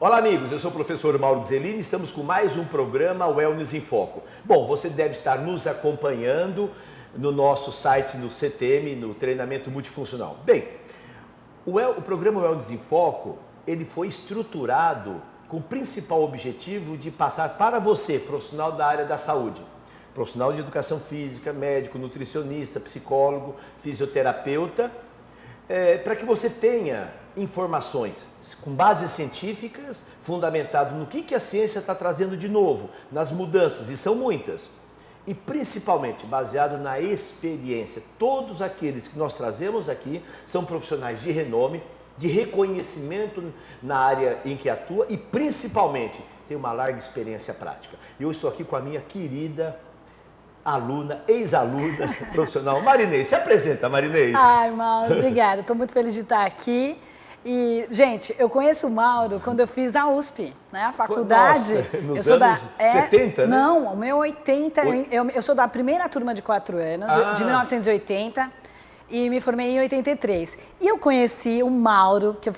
Olá amigos, eu sou o professor Mauro Zelini, estamos com mais um programa Wellness em Foco. Bom, você deve estar nos acompanhando no nosso site, no CTM, no Treinamento Multifuncional. Bem, o programa Wellness em Foco, ele foi estruturado com o principal objetivo de passar para você, profissional da área da saúde, profissional de educação física, médico, nutricionista, psicólogo, fisioterapeuta, para que você tenha informações com bases científicas, fundamentado no que a ciência está trazendo de novo, nas mudanças, e são muitas, e principalmente baseado na experiência. Todos aqueles que nós trazemos aqui são profissionais de renome, de reconhecimento na área em que atua e principalmente tem uma larga experiência prática. E eu estou aqui com a minha querida aluna, ex-aluna profissional, Marinês. Se apresenta, Marinês. Ai, Mauro, obrigada. Estou muito feliz de estar aqui. E, gente, eu conheço o Mauro quando eu fiz a USP, né? A faculdade. Nossa, nos anos 70, né? Não, o meu 80. Eu sou da primeira turma de 4 anos, de 1980. E me formei em 83. E eu conheci o Mauro, que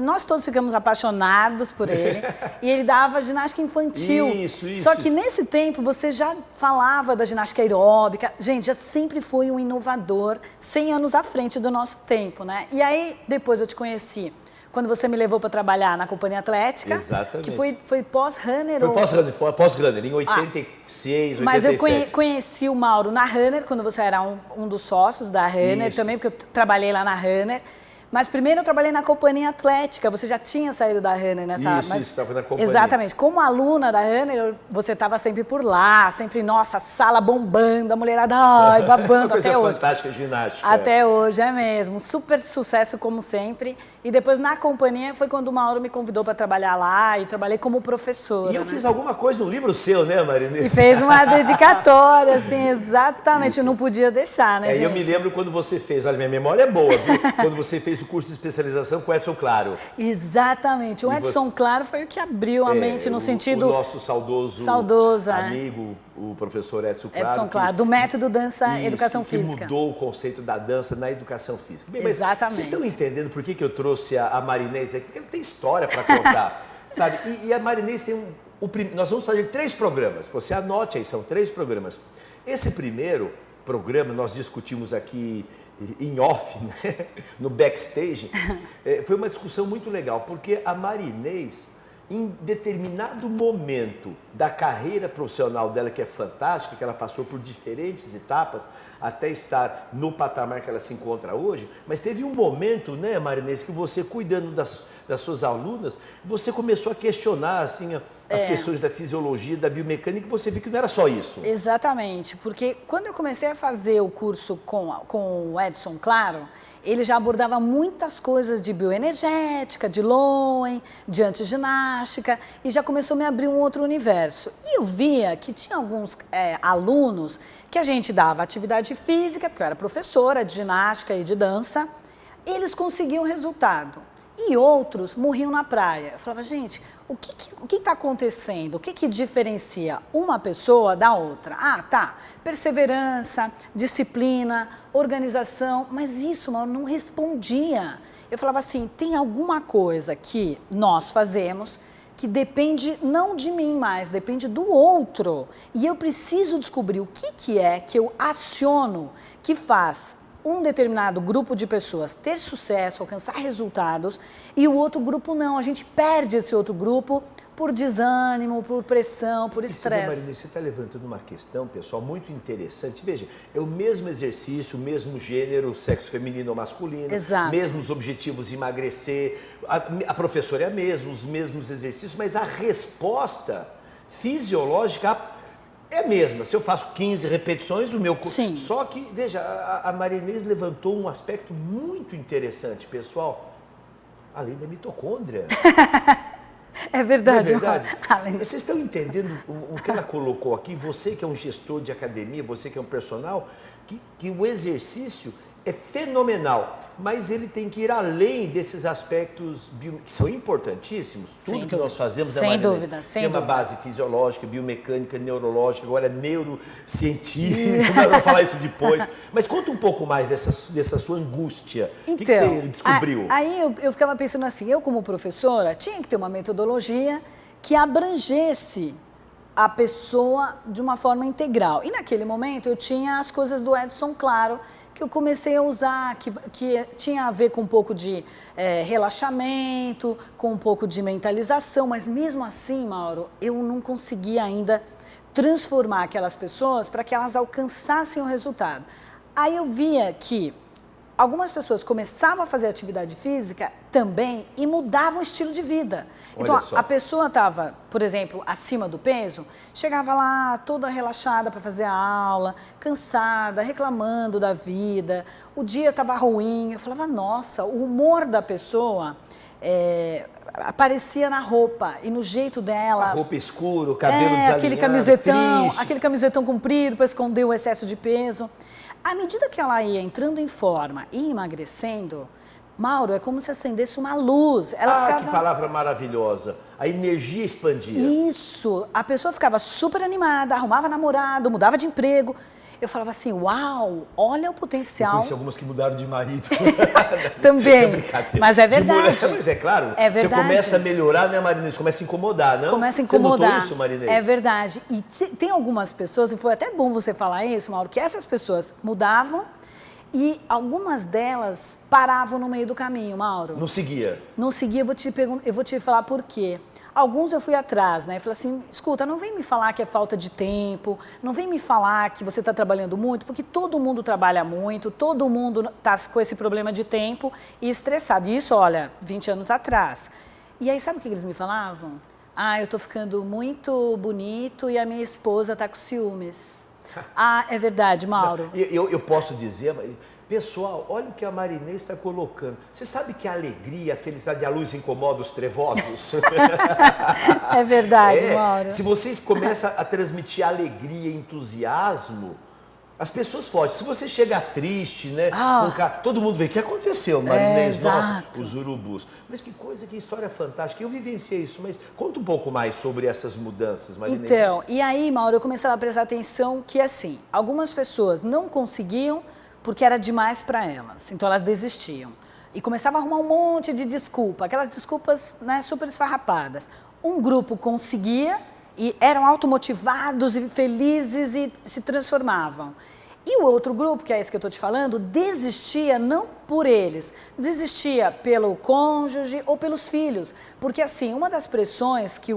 nós todos ficamos apaixonados por ele. E ele dava ginástica infantil. Isso. Só que nesse tempo você já falava da ginástica aeróbica. Gente, já sempre foi um inovador, 100 anos à frente do nosso tempo, né? E aí, depois eu te conheci quando você me levou para trabalhar na Companhia Atlética. Exatamente. Que foi pós-runner. Foi pós-runner, em 86, 87. Mas eu conheci o Mauro na Runner, quando você era um dos sócios da Runner também, porque eu trabalhei lá na Runner. Mas primeiro eu trabalhei na Companhia Atlética, você já tinha saído da Runner nessa... Isso, estava na companhia. Exatamente. Como aluna da Runner, você estava sempre por lá, sempre, nossa, sala bombando, a mulherada, babando, até hoje. Fantástica ginástica. Até hoje, é mesmo. Super sucesso, como sempre. E depois, na companhia, foi quando o Mauro me convidou para trabalhar lá e trabalhei como professora. E eu fiz alguma coisa no livro seu, né, Marinês? E fez uma dedicatória, assim, exatamente. Isso. Eu não podia deixar, né, gente? Eu me lembro quando você fez, olha, minha memória é boa, viu? Quando você fez o curso de especialização com o Edson Claro. Exatamente. O Edson Claro foi o que abriu a mente no sentido... O nosso saudoso amigo, o professor Edson Claro. Edson Claro, do método Dança Educação Física. Que mudou o conceito da dança na educação física. Bem, exatamente. Vocês estão entendendo por que eu trouxe a Marinês aqui? Porque ela tem história para contar, sabe? E a Marinês tem nós vamos fazer 3 programas. Você anote aí, são 3 programas. Esse primeiro programa nós discutimos aqui em off, né? No backstage, foi uma discussão muito legal, porque a Marinês, em determinado momento da carreira profissional dela, que é fantástica, que ela passou por diferentes etapas até estar no patamar que ela se encontra hoje, mas teve um momento, né, Marinês, que você, cuidando das suas alunas, você começou a questionar assim, as questões da fisiologia, da biomecânica, e você viu que não era só isso. Exatamente, porque quando eu comecei a fazer o curso com o Edson Claro, ele já abordava muitas coisas de bioenergética, de Lowen, de antiginástica, e já começou a me abrir um outro universo. E eu via que tinha alguns alunos que a gente dava atividade física, porque eu era professora de ginástica e de dança, eles conseguiam resultado. E outros morriam na praia. Eu falava, gente, o que está acontecendo? O que diferencia uma pessoa da outra? Ah, tá, perseverança, disciplina, organização, mas isso não respondia. Eu falava assim, tem alguma coisa que nós fazemos que depende não de mim mais, depende do outro. E eu preciso descobrir o que é que eu aciono que faz um determinado grupo de pessoas ter sucesso, alcançar resultados, e o outro grupo não. A gente perde esse outro grupo por desânimo, por pressão, por estresse. Marina, você está levantando uma questão, pessoal, muito interessante. Veja, é o mesmo exercício, o mesmo gênero, sexo feminino ou masculino, exato, mesmos objetivos de emagrecer, a professora é a mesma, os mesmos exercícios, mas a resposta fisiológica é a mesma. Se eu faço 15 repetições, o meu corpo... Sim. Só que, veja, a Marinês levantou um aspecto muito interessante, pessoal. Além da mitocôndria. É verdade. Não é verdade? Vocês estão entendendo o que ela colocou aqui? Você que é um gestor de academia, você que é um personal, que o exercício é fenomenal, mas ele tem que ir além desses aspectos que são importantíssimos. Tudo que nós fazemos sem dúvida, tem uma base fisiológica, biomecânica, neurológica, agora neurocientífica, eu vou falar isso depois. Mas conta um pouco mais dessa sua angústia. Então, o que você descobriu? Aí eu ficava pensando assim, eu como professora tinha que ter uma metodologia que abrangesse a pessoa de uma forma integral. E naquele momento eu tinha as coisas do Edson Claro, que eu comecei a usar, que tinha a ver com um pouco de relaxamento, com um pouco de mentalização, mas mesmo assim, Mauro, eu não conseguia ainda transformar aquelas pessoas para que elas alcançassem o resultado. Aí eu via que algumas pessoas começavam a fazer atividade física também e mudavam o estilo de vida. Então, a pessoa estava, por exemplo, acima do peso, chegava lá toda relaxada para fazer a aula, cansada, reclamando da vida, o dia estava ruim. Eu falava, nossa, o humor da pessoa aparecia na roupa e no jeito dela. A roupa escura, o cabelo desalinhado, aquele camisetão comprido para esconder o excesso de peso. À medida que ela ia entrando em forma e emagrecendo, Mauro, é como se acendesse uma luz. Ela ficava... que palavra maravilhosa. A energia expandia. Isso. A pessoa ficava super animada, arrumava namorado, mudava de emprego. Eu falava assim, uau, olha o potencial. Eu conheci algumas que mudaram de marido. Também, mas é verdade. Mas é claro, é verdade. Você começa a melhorar, né, Marinês? Começa a incomodar, não? Começa a incomodar. Você notou isso, Marinês? É verdade. E tem algumas pessoas, e foi até bom você falar isso, Mauro, que essas pessoas mudavam e algumas delas paravam no meio do caminho, Mauro. Não seguia? Não seguia, eu vou te falar por quê. Alguns eu fui atrás, né? Falei assim, escuta, não vem me falar que é falta de tempo, não vem me falar que você está trabalhando muito, porque todo mundo trabalha muito, todo mundo está com esse problema de tempo e estressado. Isso, olha, 20 anos atrás. E aí, sabe o que eles me falavam? Ah, eu estou ficando muito bonito e a minha esposa está com ciúmes. Ah, é verdade, Mauro. Eu posso dizer... Pessoal, olha o que a Marinês está colocando. Você sabe que a alegria, a felicidade, a luz incomoda os trevosos? É verdade, Mauro. Se vocês começam a transmitir alegria, entusiasmo, as pessoas fogem. Se você chega triste, né? Todo mundo vê o que aconteceu, Marinês. Nossa, os urubus. Mas que coisa, que história fantástica. Eu vivenciei isso, mas conta um pouco mais sobre essas mudanças, Marinês. Então, e aí, Mauro, eu começava a prestar atenção que, assim, algumas pessoas não conseguiam porque era demais para elas, então elas desistiam. E começava a arrumar um monte de desculpa, aquelas desculpas, né, super esfarrapadas. Um grupo conseguia e eram automotivados e felizes e se transformavam. E o outro grupo, que é esse que eu estou te falando, desistia não por eles, desistia pelo cônjuge ou pelos filhos. Porque, assim, uma das pressões que,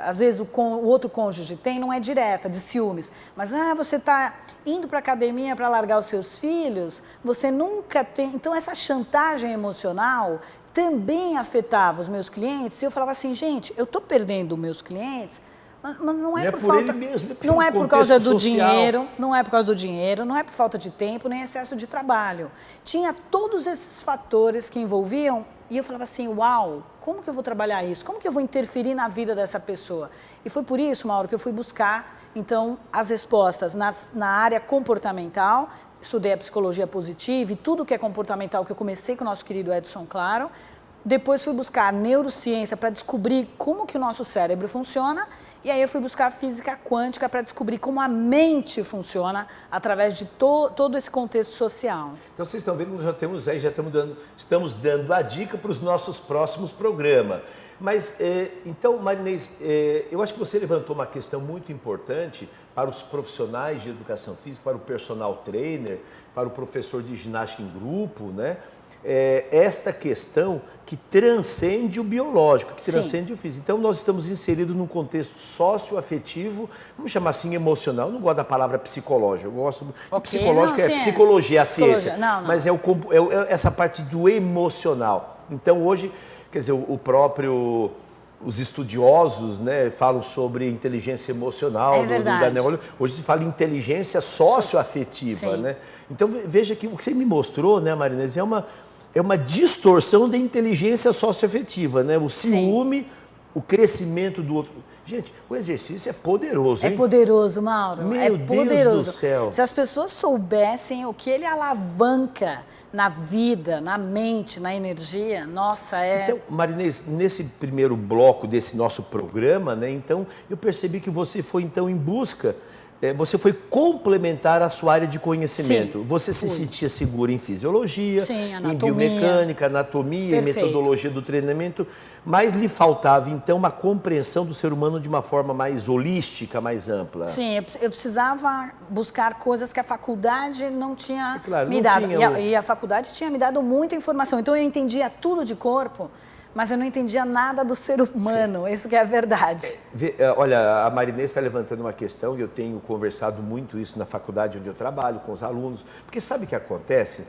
às vezes, o outro cônjuge tem não é direta, de ciúmes. Mas, você está indo para a academia para largar os seus filhos, você nunca tem... Então, essa chantagem emocional também afetava os meus clientes. E eu falava assim, gente, eu estou perdendo meus clientes... Mas não é por falta, ele mesmo, não é por causa do dinheiro, não é por causa do dinheiro, não é por falta de tempo, nem excesso de trabalho. Tinha todos esses fatores que envolviam e eu falava assim, uau, como que eu vou trabalhar isso? Como que eu vou interferir na vida dessa pessoa? E foi por isso, Mauro, que eu fui buscar, então, as respostas na área comportamental, estudei a psicologia positiva e tudo que é comportamental que eu comecei com o nosso querido Edson Claro. Depois fui buscar a neurociência para descobrir como que o nosso cérebro funciona e aí eu fui buscar a física quântica para descobrir como a mente funciona através de todo esse contexto social. Então vocês estão vendo, estamos dando a dica para os nossos próximos programas. Mas, então, Marinês, eu acho que você levantou uma questão muito importante para os profissionais de educação física, para o personal trainer, para o professor de ginástica em grupo, né? Esta questão que transcende o biológico, que transcende o físico. Então, nós estamos inseridos num contexto socioafetivo, vamos chamar assim, emocional. Eu não gosto da palavra psicológico, eu gosto do psicológico, psicologia, a ciência. Mas essa parte do emocional. Então, hoje, quer dizer, os estudiosos, né, falam sobre inteligência emocional. Hoje se fala em inteligência socioafetiva, né? Então, veja que o que você me mostrou, né, Marinês, é uma distorção da inteligência socioafetiva, né? O ciúme o crescimento do outro. Gente, o exercício é poderoso, hein? É poderoso, Mauro. Meu é poderoso. Deus do céu. Se as pessoas soubessem o que ele alavanca na vida, na mente, na energia, nossa, Então, Marinês, nesse primeiro bloco desse nosso programa, né, então, eu percebi que você foi, então, em busca, você foi complementar a sua área de conhecimento. Sim, você se sentia segura em fisiologia, Sim, em anatomia. biomecânica, anatomia, em Perfeito. metodologia do treinamento, mas lhe faltava, então, uma compreensão do ser humano de uma forma mais holística, mais ampla. Sim, eu precisava buscar coisas que a faculdade não tinha Claro, me não dado. tinha E a faculdade tinha me dado muita informação. Então eu entendia tudo de corpo, mas eu não entendia nada do ser humano. Isso que é a verdade. Olha, a Marinês está levantando uma questão e eu tenho conversado muito isso na faculdade onde eu trabalho, com os alunos. Porque sabe o que acontece?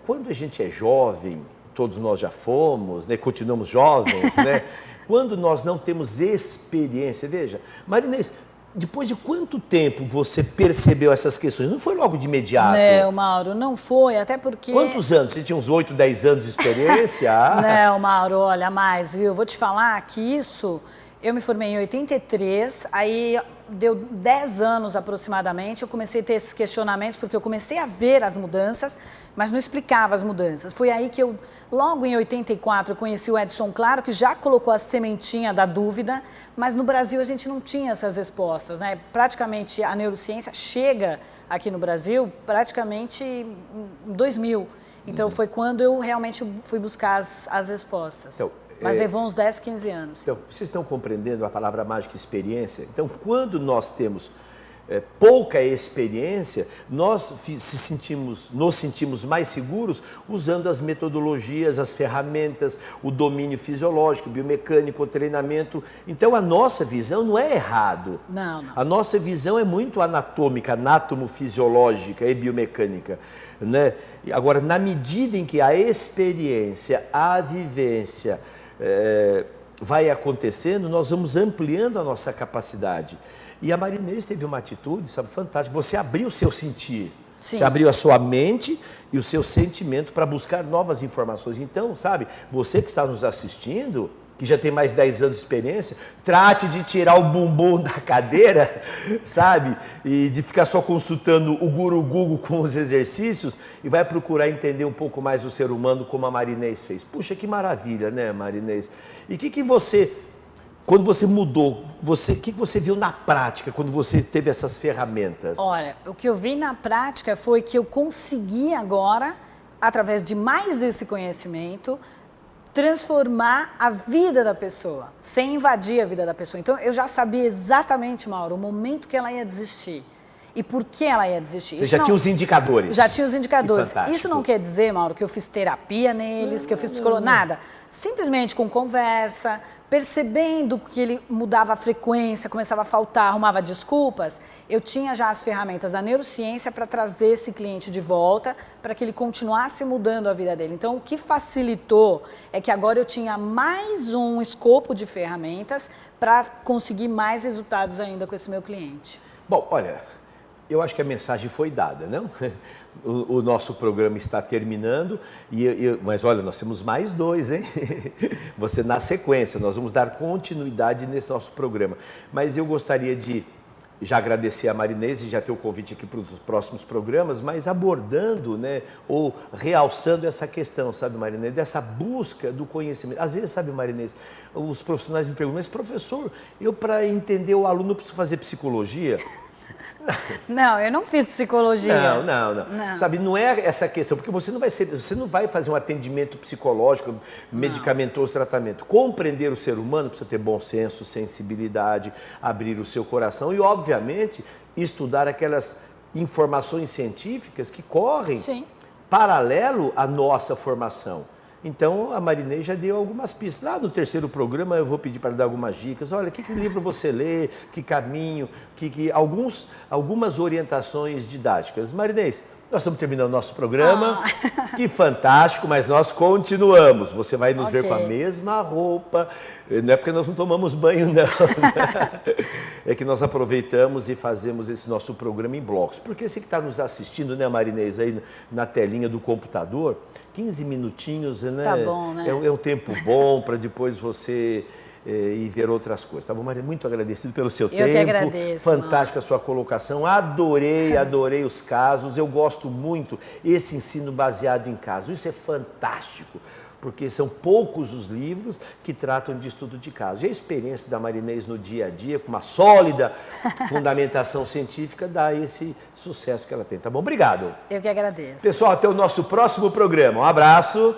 Quando a gente é jovem, todos nós já fomos, né, continuamos jovens, né? Quando nós não temos experiência, veja, Marinês, depois de quanto tempo você percebeu essas questões? Não foi logo de imediato? Não, Mauro, não foi, até porque... Quantos anos? Você tinha uns 8, 10 anos de experiência? Não, Mauro, olha, mais, viu? Eu vou te falar que isso... Eu me formei em 83, aí deu 10 anos aproximadamente, eu comecei a ter esses questionamentos, porque eu comecei a ver as mudanças, mas não explicava as mudanças. Foi aí que eu, logo em 84, eu conheci o Edson Claro, que já colocou a sementinha da dúvida, mas no Brasil a gente não tinha essas respostas, né? Praticamente a neurociência chega aqui no Brasil praticamente em 2000. Então foi quando eu realmente fui buscar as respostas. Então, mas levou uns 10, 15 anos. Então, vocês estão compreendendo a palavra mágica experiência? Então, quando nós temos pouca experiência, nós nos sentimos mais seguros usando as metodologias, as ferramentas, o domínio fisiológico, biomecânico, o treinamento. Então, a nossa visão não é errado. Não. A nossa visão é muito anatômica, anátomo-fisiológica e biomecânica, né? Agora, na medida em que a experiência, a vivência vai acontecendo, nós vamos ampliando a nossa capacidade. E a Marinês teve uma atitude, sabe, fantástica. Você abriu o seu sentir. Sim. Você abriu a sua mente e o seu sentimento para buscar novas informações. Então, sabe, você que está nos assistindo, que já tem mais 10 anos de experiência, trate de tirar o bumbum da cadeira, sabe? E de ficar só consultando o Guru Google com os exercícios e vai procurar entender um pouco mais o ser humano como a Marinês fez. Puxa, que maravilha, né, Marinês? E o que você, quando você mudou, o que você viu na prática quando você teve essas ferramentas? Olha, o que eu vi na prática foi que eu consegui agora, através de mais esse conhecimento, transformar a vida da pessoa, sem invadir a vida da pessoa. Então, eu já sabia exatamente, Mauro, o momento que ela ia desistir e por que ela ia desistir. Você já tinha os indicadores? Já tinha os indicadores. Que Isso não quer dizer, Mauro, que eu fiz terapia neles, que eu fiz psicologia, nada. Simplesmente com conversa, percebendo que ele mudava a frequência, começava a faltar, arrumava desculpas, eu tinha já as ferramentas da neurociência para trazer esse cliente de volta, para que ele continuasse mudando a vida dele. Então, o que facilitou é que agora eu tinha mais um escopo de ferramentas para conseguir mais resultados ainda com esse meu cliente. Bom, olha, eu acho que a mensagem foi dada, não? O nosso programa está terminando, mas olha, nós temos mais 2, hein? Você na sequência, nós vamos dar continuidade nesse nosso programa. Mas eu gostaria de já agradecer a Marinês e já ter o convite aqui para os próximos programas, mas abordando, né, ou realçando essa questão, sabe, Marinês, dessa busca do conhecimento. Às vezes, sabe, Marinês, os profissionais me perguntam, mas professor, eu para entender o aluno preciso fazer psicologia? Não, eu não fiz psicologia. Não. Sabe, não é essa questão, porque você não vai fazer um atendimento psicológico, medicamentoso, tratamento. Compreender o ser humano precisa ter bom senso, sensibilidade, abrir o seu coração e, obviamente, estudar aquelas informações científicas que correm paralelo à nossa formação. Então, a Marinês já deu algumas pistas. Lá no terceiro programa eu vou pedir para dar algumas dicas. Olha, que livro você lê, que caminho, algumas orientações didáticas. Marinês, nós estamos terminando o nosso programa. Que fantástico, mas nós continuamos. Você vai nos ver com a mesma roupa. Não é porque nós não tomamos banho, não. É que nós aproveitamos e fazemos esse nosso programa em blocos. Porque você que está nos assistindo, né, Marinês, aí na telinha do computador, 15 minutinhos, né? Tá bom, né? É um tempo bom para depois você e ver outras coisas. Tá bom, Maria? Muito agradecido pelo seu tempo. Eu que agradeço. Fantástica a sua colocação. Adorei os casos. Eu gosto muito esse ensino baseado em casos. Isso é fantástico, porque são poucos os livros que tratam de estudo de casos. E a experiência da Marinês no dia a dia, com uma sólida fundamentação científica, dá esse sucesso que ela tem. Tá bom? Obrigado. Eu que agradeço. Pessoal, até o nosso próximo programa. Um abraço.